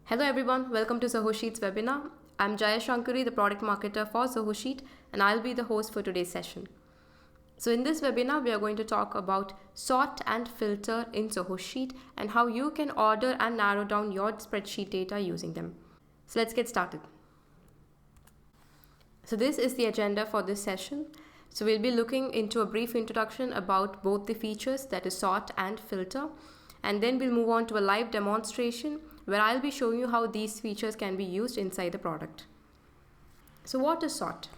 Hello everyone, welcome to Zoho Sheet's webinar. I'm Jaya Shankari, the product marketer for Zoho Sheet, and I'll be the host for today's session. So in this webinar, we are going to talk about sort and filter in Zoho Sheet and how you can order and narrow down your spreadsheet data using them. So let's get started. So this is the agenda for this session. So we'll be looking into a brief introduction about both the features, that is sort and filter, and then we'll move on to a live demonstration where I'll be showing you how these features can be used inside the product. So what is sort?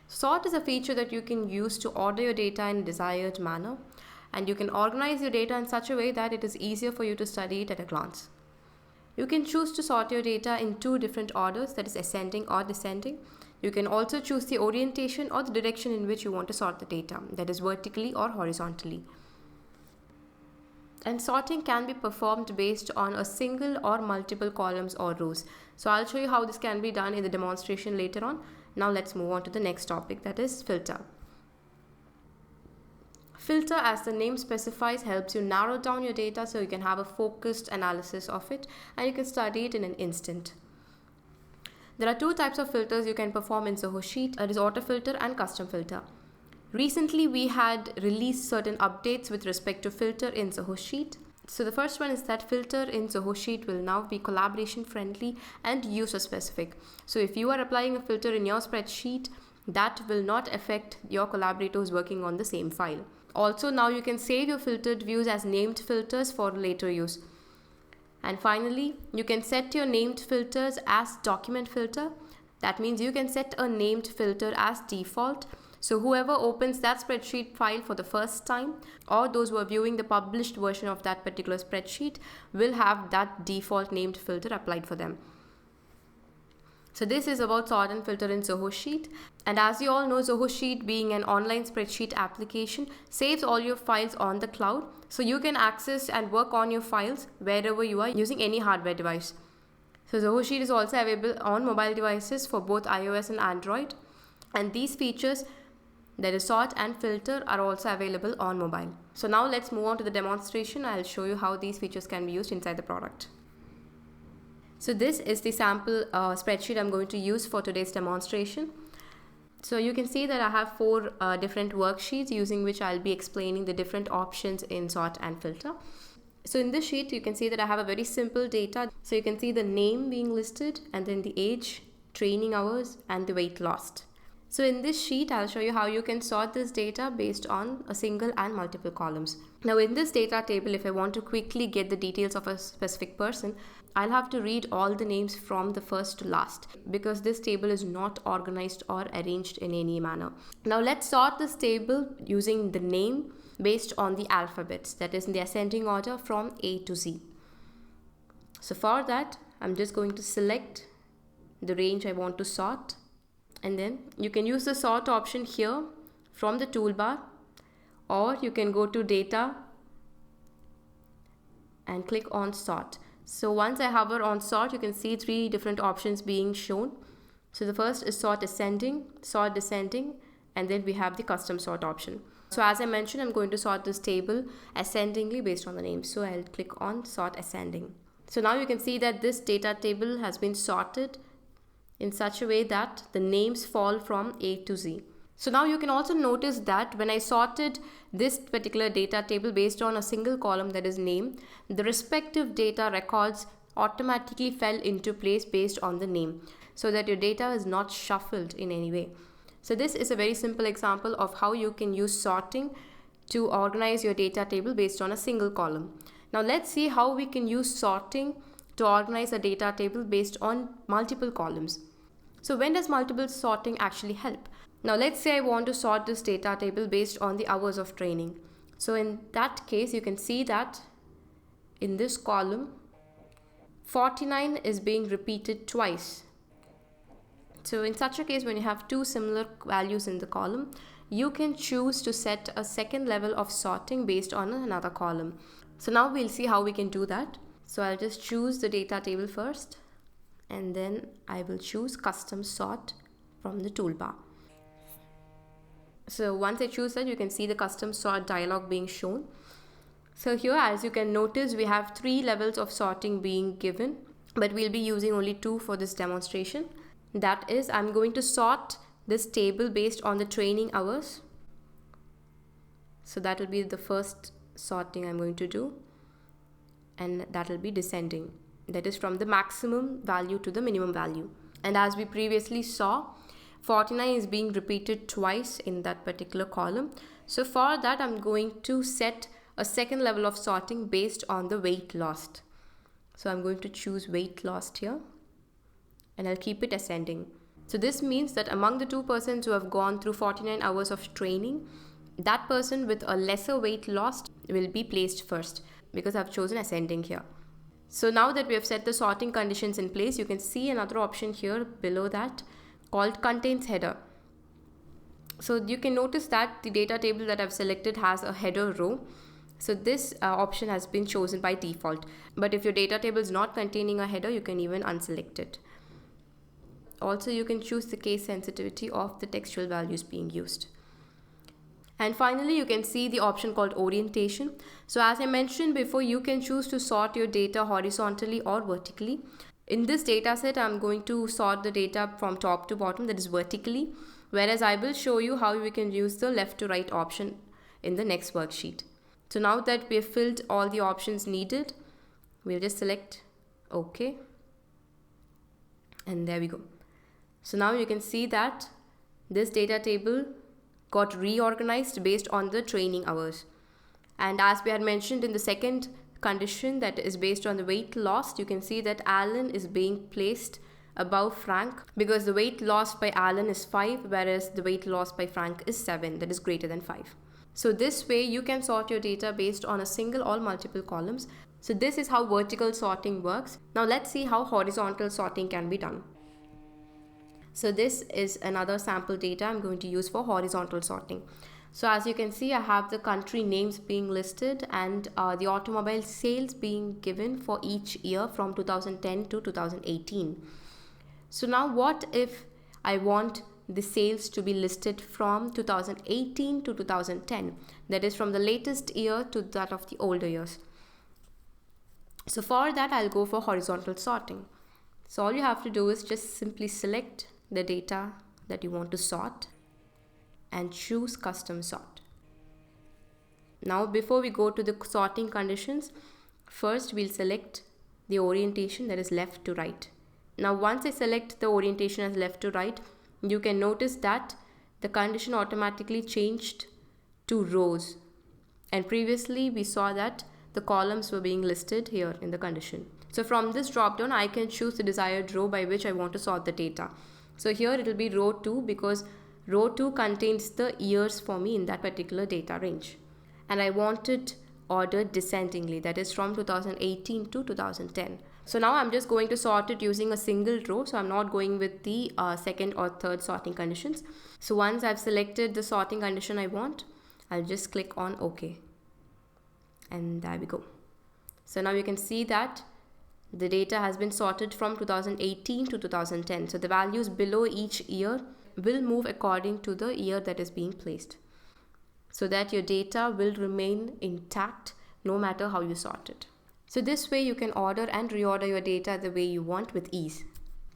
Sort is a feature that you can use to order your data in a desired manner, and you can organize your data in such a way that it is easier for you to study it at a glance. You can choose to sort your data in two different orders, that is ascending or descending. You can also choose the orientation or the direction in which you want to sort the data, that is vertically or horizontally. And sorting can be performed based on a single or multiple columns or rows. So I'll show you how this can be done in the demonstration later on. Now let's move on to the next topic, that is filter. Filter, as the name specifies, helps you narrow down your data so you can have a focused analysis of it and you can study it in an instant. There are two types of filters you can perform in Zoho Sheet, that is auto filter and custom filter. Recently, we had released certain updates with respect to filter in Zoho Sheet. So the first one is that filter in Zoho Sheet will now be collaboration friendly and user specific. So if you are applying a filter in your spreadsheet, that will not affect your collaborators working on the same file. Also, now you can save your filtered views as named filters for later use. And finally, you can set your named filters as document filter. That means you can set a named filter as default. So whoever opens that spreadsheet file for the first time, or those who are viewing the published version of that particular spreadsheet, will have that default named filter applied for them. So this is about sort and filter in Zoho Sheet. And as you all know, Zoho Sheet, being an online spreadsheet application, saves all your files on the cloud. So you can access and work on your files wherever you are using any hardware device. So Zoho Sheet is also available on mobile devices for both iOS and Android. And these features, that is sort and filter, are also available on mobile. So now let's move on to the demonstration. I'll show you how these features can be used inside the product. So this is the sample spreadsheet I'm going to use for today's demonstration. So you can see that I have four different worksheets using which I'll be explaining the different options in sort and filter. So in this sheet, you can see that I have a very simple data. So you can see the name being listed and then the age, training hours, and the weight lost. So in this sheet, I'll show you how you can sort this data based on a single and multiple columns. Now in this data table, if I want to quickly get the details of a specific person, I'll have to read all the names from the first to last because this table is not organized or arranged in any manner. Now let's sort this table using the name based on the alphabets, that is in the ascending order from A to Z. So for that, I'm just going to select the range I want to sort. And then you can use the sort option here from the toolbar, or you can go to data and click on sort. So once I hover on sort, you can see three different options being shown. So the first is sort ascending, sort descending, and then we have the custom sort option. So as I mentioned, I'm going to sort this table ascendingly based on the name. So I'll click on sort ascending. So now you can see that this data table has been sorted in such a way that the names fall from A to Z. So now you can also notice that when I sorted this particular data table based on a single column, that is name, the respective data records automatically fell into place based on the name so that your data is not shuffled in any way. So this is a very simple example of how you can use sorting to organize your data table based on a single column. Now let's see how we can use sorting to organize a data table based on multiple columns. So when does multiple sorting actually help? Now let's say I want to sort this data table based on the hours of training. So in that case, you can see that in this column, 49 is being repeated twice. So in such a case, when you have two similar values in the column, you can choose to set a second level of sorting based on another column. So now we'll see how we can do that. So I'll just choose the data table first, and then I will choose custom sort from the toolbar. So once I choose that, you can see the custom sort dialog being shown. So here, as you can notice, we have three levels of sorting being given. but we'll be using only 2 for this demonstration. That is, I'm going to sort this table based on the training hours. So that will be the first sorting I'm going to do, and that will be descending. That is from the maximum value to the minimum value. And as we previously saw, 49 is being repeated twice in that particular column. So for that, I'm going to set a second level of sorting based on the weight lost. So I'm going to choose weight lost here, and I'll keep it ascending. So this means that among the 2 persons who have gone through 49 hours of training, that person with a lesser weight lost will be placed first, because I've chosen ascending here. So now that we have set the sorting conditions in place, you can see another option here below that called contains header. So you can notice that the data table that I've selected has a header row. So this option has been chosen by default. But if your data table is not containing a header, you can even unselect it. Also, you can choose the case sensitivity of the textual values being used. And finally, you can see the option called orientation. So as I mentioned before, you can choose to sort your data horizontally or vertically. In this data set, I'm going to sort the data from top to bottom, that is vertically, whereas I will show you how we can use the left to right option in the next worksheet. So now that we have filled all the options needed, we'll just select OK. And there we go. So now you can see that this data table got reorganized based on the training hours. And as we had mentioned in the second condition, that is based on the weight lost, you can see that Alan is being placed above Frank because the weight lost by Alan is 5, whereas the weight lost by Frank is 7, that is greater than 5. So this way you can sort your data based on a single or multiple columns. So this is how vertical sorting works. Now let's see how horizontal sorting can be done. So this is another sample data I'm going to use for horizontal sorting. So as you can see, I have the country names being listed and the automobile sales being given for each year from 2010 to 2018. So now what if I want the sales to be listed from 2018 to 2010? That is from the latest year to that of the older years. So for that, I'll go for horizontal sorting. So all you have to do is just simply select the data that you want to sort and choose custom sort. Now before we go to the sorting conditions, first we'll select the orientation, that is left to right. Now once I select the orientation as left to right, you can notice that the condition automatically changed to rows, and previously we saw that the columns were being listed here in the condition. So from this drop down, I can choose the desired row by which I want to sort the data. So here it will be row 2 because row 2 contains the years for me in that particular data range. And I want it ordered descendingly, that is from 2018 to 2010. So now I'm just going to sort it using a single row. So I'm not going with the second or third sorting conditions. So once I've selected the sorting condition I want, I'll just click on OK. And there we go. So now you can see that the data has been sorted from 2018 to 2010. So the values below each year will move according to the year that is being placed, so that your data will remain intact no matter how you sort it. So this way you can order and reorder your data the way you want with ease.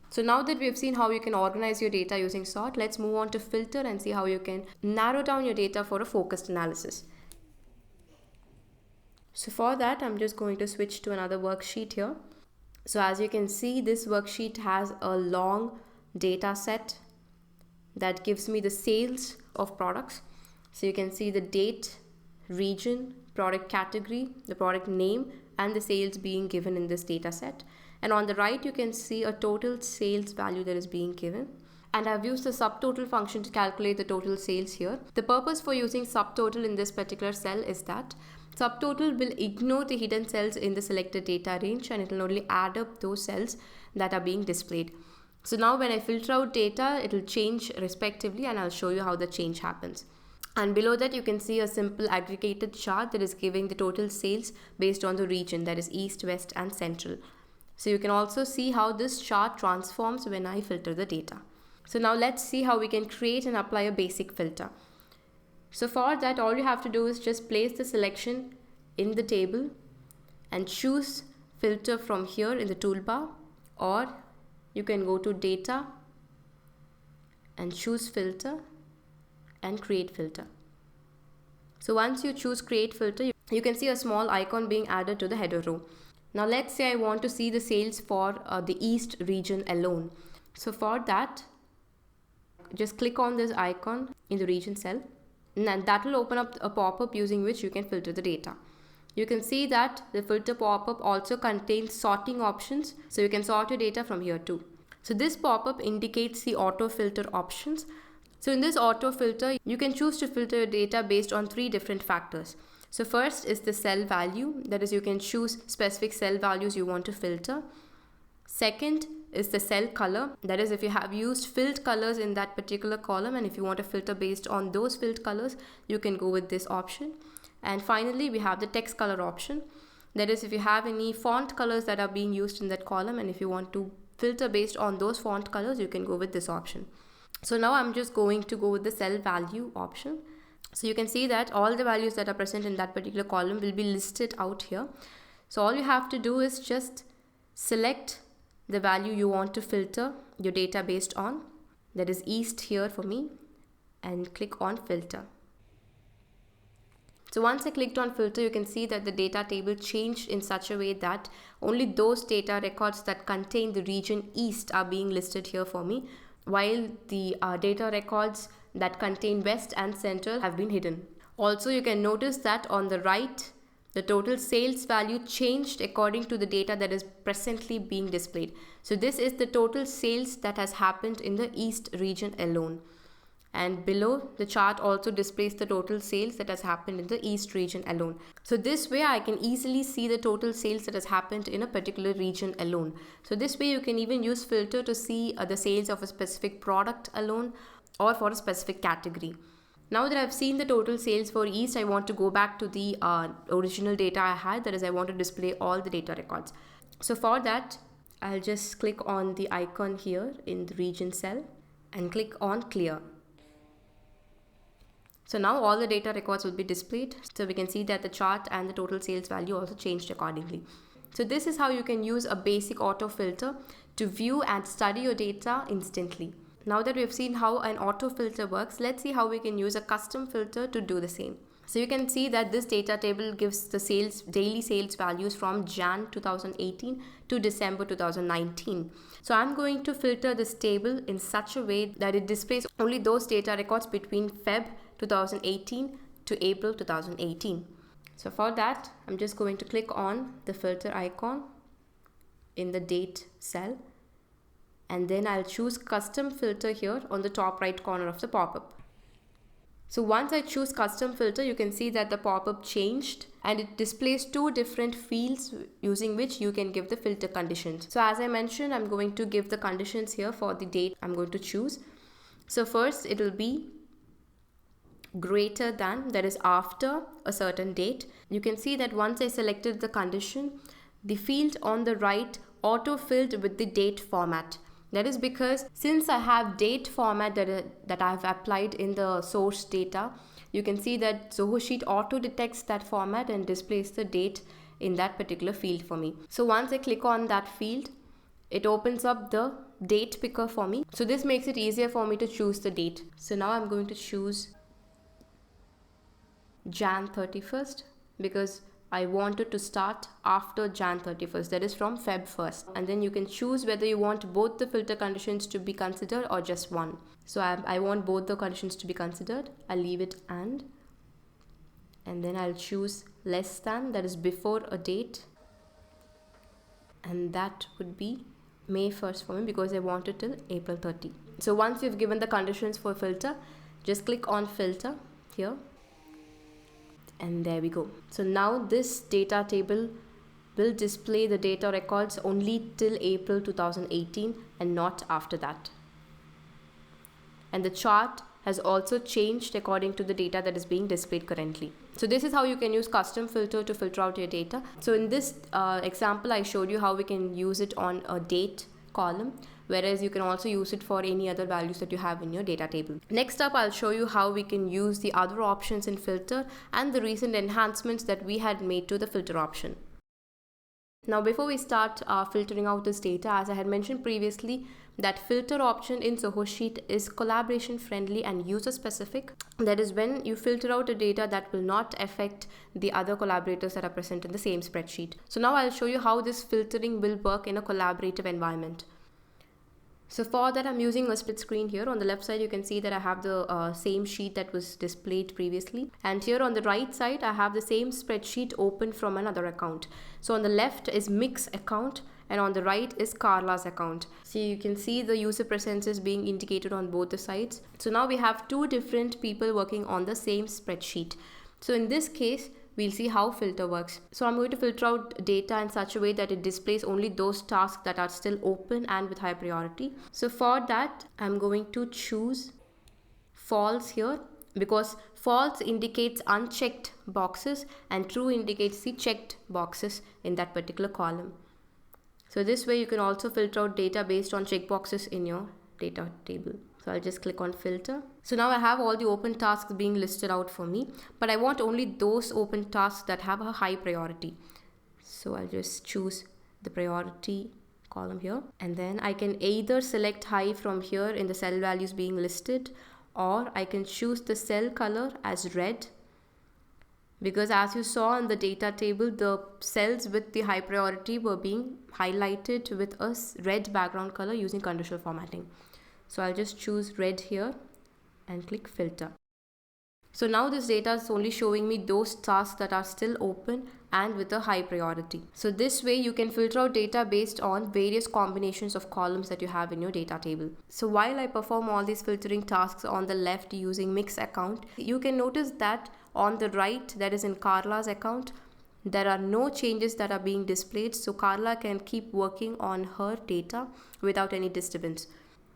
So now that we have seen how you can organize your data using sort, let's move on to filter and see how you can narrow down your data for a focused analysis. So for that, I'm just going to switch to another worksheet here. So as you can see, this worksheet has a long data set that gives me the sales of products. So you can see the date, region, product category, the product name, and the sales being given in this data set. And on the right, you can see a total sales value that is being given. And I've used the subtotal function to calculate the total sales here. The purpose for using subtotal in this particular cell is that subtotal will ignore the hidden cells in the selected data range, and it will only add up those cells that are being displayed. So now when I filter out data, it will change respectively, and I'll show you how the change happens. And below that, you can see a simple aggregated chart that is giving the total sales based on the region, that is East, West, and Central. So you can also see how this chart transforms when I filter the data. So now let's see how we can create and apply a basic filter. So for that, all you have to do is just place the selection in the table and choose filter from here in the toolbar, or you can go to data and choose filter and create filter. So once you choose create filter, you can see a small icon being added to the header row. Now let's say I want to see the sales for the East region alone. So for that, just click on this icon in the region cell, and that will open up a pop-up using which you can filter the data. You can see that the filter pop-up also contains sorting options, so you can sort your data from here too. So this pop-up indicates the auto filter options. So in this auto filter, you can choose to filter your data based on 3 different factors. So first is the cell value, that is you can choose specific cell values you want to filter. Second is the cell color, that is if you have used filled colors in that particular column and if you want to filter based on those filled colors, you can go with this option. And finally we have the text color option, that is if you have any font colors that are being used in that column and if you want to filter based on those font colors, you can go with this option. So now I'm just going to go with the cell value option. So you can see that all the values that are present in that particular column will be listed out here. So all you have to do is just select the value you want to filter your data based on, that is East here for me, and click on filter. So once I clicked on filter, you can see that the data table changed in such a way that only those data records that contain the region East are being listed here for me, while the data records that contain West and Central have been hidden. Also, you can notice that on the right, the total sales value changed according to the data that is presently being displayed. So this is the total sales that has happened in the East region alone. And below, the chart also displays the total sales that has happened in the East region alone. So this way I can easily see the total sales that has happened in a particular region alone. So this way you can even use filter to see the sales of a specific product alone or for a specific category. Now that I've seen the total sales for East, I want to go back to the original data I had, that is I want to display all the data records. So for that, I'll just click on the icon here in the region cell and click on clear. So now all the data records will be displayed. So we can see that the chart and the total sales value also changed accordingly. So this is how you can use a basic auto filter to view and study your data instantly. Now that we've seen how an auto filter works, let's see how we can use a custom filter to do the same. So you can see that this data table gives the daily sales values from Jan 2018 to December 2019. So I'm going to filter this table in such a way that it displays only those data records between Feb 2018 to April 2018. So for that, I'm just going to click on the filter icon in the date cell, and then I'll choose custom filter here on the top right corner of the pop-up. So once I choose custom filter, you can see that the pop-up changed and it displays 2 different fields using which you can give the filter conditions. So as I mentioned, I'm going to give the conditions here for the date I'm going to choose. So first it will be greater than, that is after a certain date. You can see that once I selected the condition, the field on the right auto-filled with the date format. That is because since I have date format that I have applied in the source data, you can see that Zoho Sheet auto detects that format and displays the date in that particular field for me. So once I click on that field, it opens up the date picker for me. So this makes it easier for me to choose the date. So now I'm going to choose Jan 31st because I wanted to start after Jan 31st, that is from Feb 1st. And then you can choose whether you want both the filter conditions to be considered or just one. So I want both the conditions to be considered. I'll leave it and then I'll choose less than, that is before a date. And that would be May 1st for me because I want it till April 30. So once you've given the conditions for filter, just click on filter here. And there we go. So now this data table will display the data records only till April 2018 and not after that. And the chart has also changed according to the data that is being displayed currently. So this is how you can use custom filter to filter out your data. So in this example, I showed you how we can use it on a date column, whereas you can also use it for any other values that you have in your data table. Next up, I'll show you how we can use the other options in filter and the recent enhancements that we had made to the filter option. Now before we start filtering out this data, as I had mentioned previously, that filter option in Zoho Sheet is collaboration friendly and user specific. That is when you filter out the data that will not affect the other collaborators that are present in the same spreadsheet. So now I'll show you how this filtering will work in a collaborative environment. So for that, I'm using a split screen here. On the left side, you can see that I have the same sheet that was displayed previously. And here on the right side, I have the same spreadsheet open from another account. So on the left is Mick's account and on the right is Carla's account. So you can see the user presences being indicated on both the sides. So now we have two different people working on the same spreadsheet. So in this case, we'll see how filter works. So I'm going to filter out data in such a way that it displays only those tasks that are still open and with high priority. So for that, I'm going to choose false here, because false indicates unchecked boxes and true indicates the checked boxes in that particular column. So this way you can also filter out data based on checkboxes in your data table. So I'll just click on filter. So now I have all the open tasks being listed out for me, but I want only those open tasks that have a high priority. So I'll just choose the priority column here, and then I can either select high from here in the cell values being listed, or I can choose the cell color as red, because as you saw in the data table, the cells with the high priority were being highlighted with a red background color using conditional formatting. So I'll just choose red here and click filter. So now this data is only showing me those tasks that are still open and with a high priority. So this way you can filter out data based on various combinations of columns that you have in your data table. So while I perform all these filtering tasks on the left using Mick's account, you can notice that on the right, that is in Carla's account, there are no changes that are being displayed. So Carla can keep working on her data without any disturbance.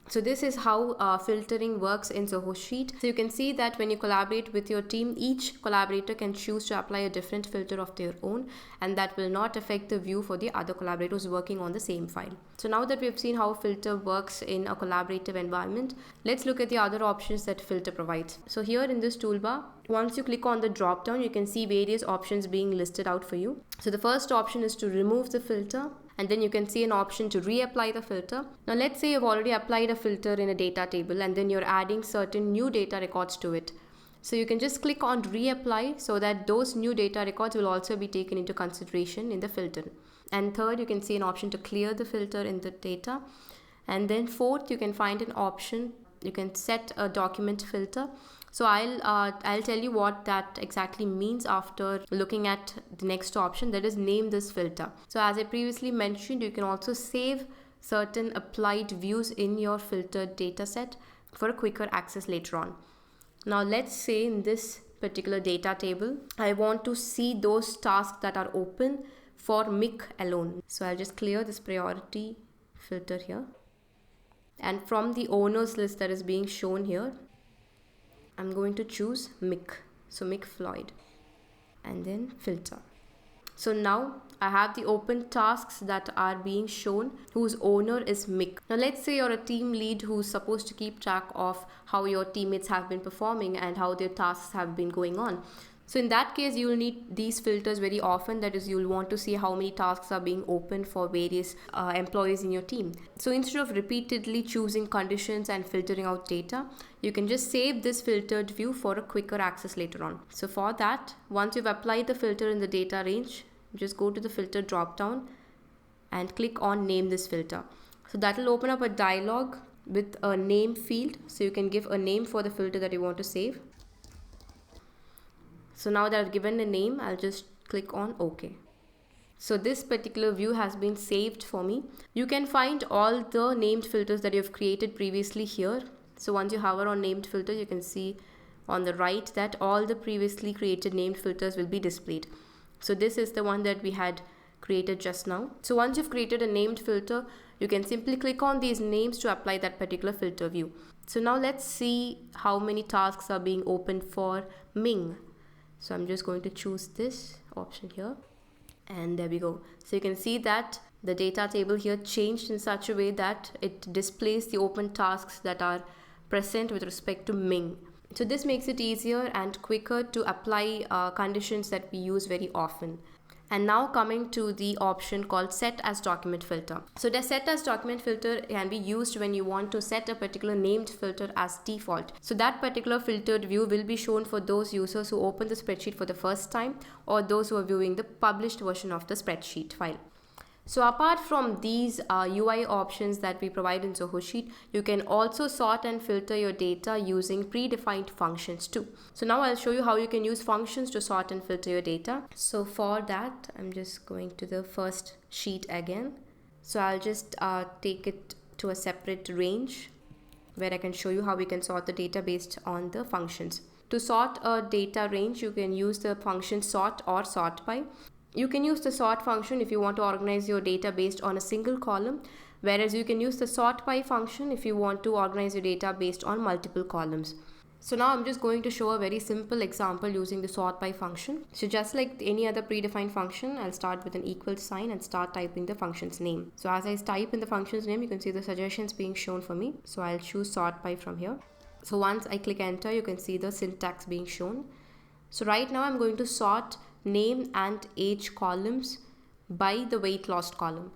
So this is how filtering works in Zoho Sheet. So you can see that when you collaborate with your team, each collaborator can choose to apply a different filter of their own, and that will not affect the view for the other collaborators working on the same file. So now that we've seen how filter works in a collaborative environment, let's look at the other options that filter provides. So here in this toolbar, once you click on the drop down, you can see various options being listed out for you. So the first option is to remove the filter, and then you can see an option to reapply the filter. Now let's say you've already applied a filter in a data table and then you're adding certain new data records to it. So you can just click on reapply so that those new data records will also be taken into consideration in the filter. And third, you can see an option to clear the filter in the data. And then fourth, you can find an option, you can set a document filter. So I'll tell you what that exactly means after looking at the next option, that is name this filter. So as I previously mentioned, you can also save certain applied views in your filtered data set for a quicker access later on. Now let's say in this particular data table, I want to see those tasks that are open for Mick alone. So I'll just clear this priority filter here. And from the owners list that is being shown here, I'm going to choose Mick. So Mick Floyd, and then filter. So now I have the open tasks that are being shown whose owner is Mick. Now let's say you're a team lead who's supposed to keep track of how your teammates have been performing and how their tasks have been going on. So in that case, you will need these filters very often. That is, you'll want to see how many tasks are being opened for various employees in your team. So instead of repeatedly choosing conditions and filtering out data, you can just save this filtered view for a quicker access later on. So for that, once you've applied the filter in the data range, just go to the filter drop down and click on name this filter. So that will open up a dialog with a name field. So you can give a name for the filter that you want to save. So now that I've given a name, I'll just click on OK. So this particular view has been saved for me. You can find all the named filters that you've created previously here. So once you hover on named filter, you can see on the right that all the previously created named filters will be displayed. So this is the one that we had created just now. So once you've created a named filter, you can simply click on these names to apply that particular filter view. So now let's see how many tasks are being opened for Ming. So I'm just going to choose this option here, and there we go. So you can see that the data table here changed in such a way that it displays the open tasks that are present with respect to Ming. So this makes it easier and quicker to apply conditions that we use very often. And now coming to the option called set as document filter. So the set as document filter can be used when you want to set a particular named filter as default. So that particular filtered view will be shown for those users who open the spreadsheet for the first time or those who are viewing the published version of the spreadsheet file. So apart from these UI options that we provide in Zoho Sheet, you can also sort and filter your data using predefined functions too. So now I'll show you how you can use functions to sort and filter your data. So for that, I'm just going to the first sheet again. So I'll just take it to a separate range where I can show you how we can sort the data based on the functions. To sort a data range, you can use the function sort or sort by. You can use the sort function if you want to organize your data based on a single column, whereas you can use the sort by function if you want to organize your data based on multiple columns. So now I'm just going to show a very simple example using the sort by function. So just like any other predefined function, I'll start with an equal sign and start typing the function's name. So as I type in the function's name, you can see the suggestions being shown for me. So I'll choose sort by from here. So once I click enter, you can see the syntax being shown. So right now I'm going to sort name and age columns by the weight lost column.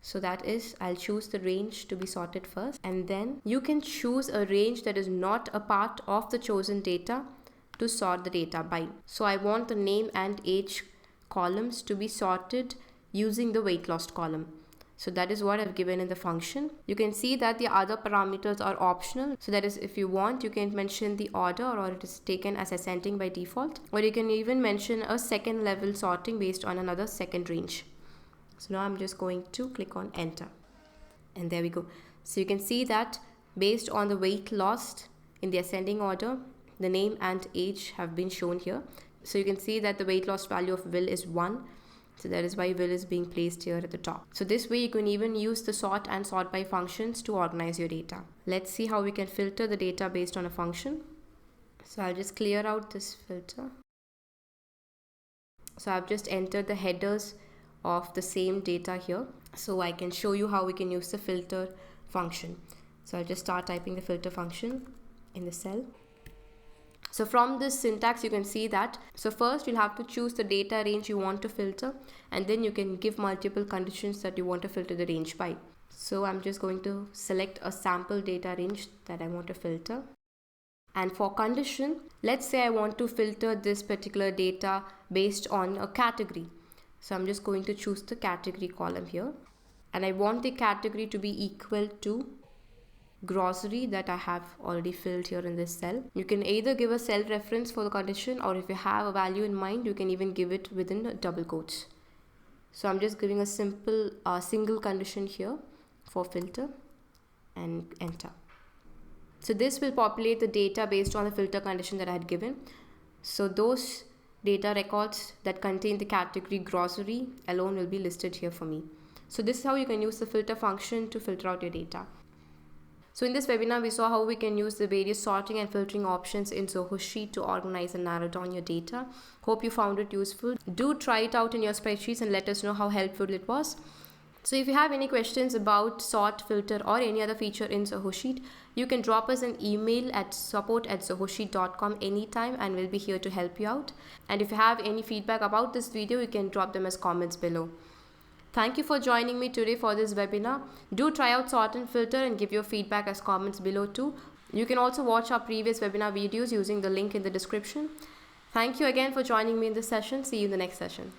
So that is, I'll choose the range to be sorted first, and then you can choose a range that is not a part of the chosen data to sort the data by. So I want the name and age columns to be sorted using the weight lost column. So that is what I've given in the function. You can see that the other parameters are optional. So that is, if you want, you can mention the order or it is taken as ascending by default. Or you can even mention a second level sorting based on another second range. So now I'm just going to click on enter. And there we go. So you can see that based on the weight lost in the ascending order, the name and age have been shown here. So you can see that the weight lost value of Will is 1. So that is why Will is being placed here at the top. So this way you can even use the sort and sort by functions to organize your data. Let's see how we can filter the data based on a function. So I'll just clear out this filter. So I've just entered the headers of the same data here. So I can show you how we can use the filter function. So I'll just start typing the filter function in the cell. So from this syntax, you can see that. So first you'll have to choose the data range you want to filter, and then you can give multiple conditions that you want to filter the range by. So I'm just going to select a sample data range that I want to filter. And for condition, let's say I want to filter this particular data based on a category. So I'm just going to choose the category column here. And I want the category to be equal to grocery that I have already filled here in this cell. You can either give a cell reference for the condition, or if you have a value in mind, you can even give it within double quotes. So I'm just giving a simple single condition here for filter and enter. So this will populate the data based on the filter condition that I had given. So those data records that contain the category grocery alone will be listed here for me. So this is how you can use the filter function to filter out your data. So in this webinar, we saw how we can use the various sorting and filtering options in Zoho Sheet to organize and narrow down your data. Hope you found it useful. Do try it out in your spreadsheets and let us know how helpful it was. So if you have any questions about sort, filter or any other feature in Zoho Sheet, you can drop us an email at support@zohosheet.com anytime and we'll be here to help you out. And if you have any feedback about this video, you can drop them as comments below. Thank you for joining me today for this webinar. Do try out sort and filter and give your feedback as comments below too. You can also watch our previous webinar videos using the link in the description. Thank you again for joining me in this session. See you in the next session.